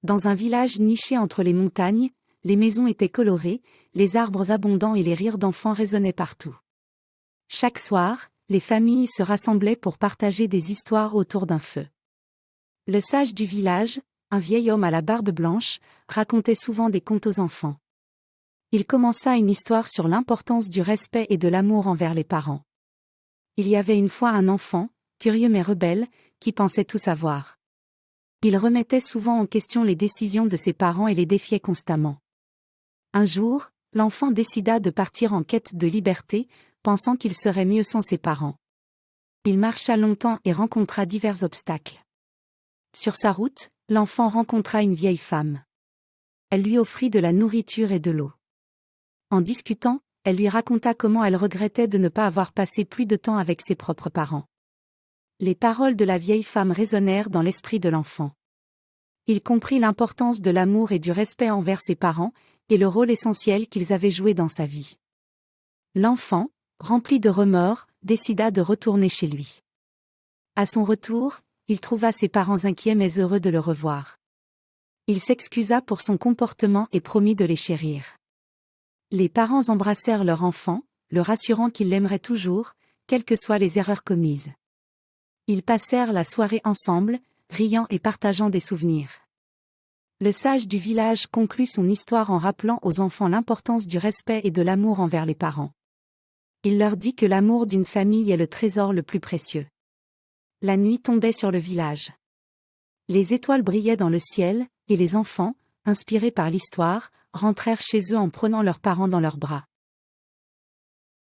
Dans un village niché entre les montagnes, les maisons étaient colorées, les arbres abondants et les rires d'enfants résonnaient partout. Chaque soir, les familles se rassemblaient pour partager des histoires autour d'un feu. Le sage du village, un vieil homme à la barbe blanche, racontait souvent des contes aux enfants. Il commença une histoire sur l'importance du respect et de l'amour envers les parents. Il y avait une fois un enfant, curieux mais rebelle, qui pensait tout savoir. Il remettait souvent en question les décisions de ses parents et les défiait constamment. Un jour, l'enfant décida de partir en quête de liberté, pensant qu'il serait mieux sans ses parents. Il marcha longtemps et rencontra divers obstacles. Sur sa route, l'enfant rencontra une vieille femme. Elle lui offrit de la nourriture et de l'eau. En discutant, elle lui raconta comment elle regrettait de ne pas avoir passé plus de temps avec ses propres parents. Les paroles de la vieille femme résonnèrent dans l'esprit de l'enfant. Il comprit l'importance de l'amour et du respect envers ses parents, et le rôle essentiel qu'ils avaient joué dans sa vie. L'enfant, rempli de remords, décida de retourner chez lui. À son retour, il trouva ses parents inquiets mais heureux de le revoir. Il s'excusa pour son comportement et promit de les chérir. Les parents embrassèrent leur enfant, le rassurant qu'ils l'aimeraient toujours, quelles que soient les erreurs commises. Ils passèrent la soirée ensemble, riant et partageant des souvenirs. Le sage du village conclut son histoire en rappelant aux enfants l'importance du respect et de l'amour envers les parents. Il leur dit que l'amour d'une famille est le trésor le plus précieux. La nuit tombait sur le village. Les étoiles brillaient dans le ciel, et les enfants, inspirés par l'histoire, rentrèrent chez eux en prenant leurs parents dans leurs bras.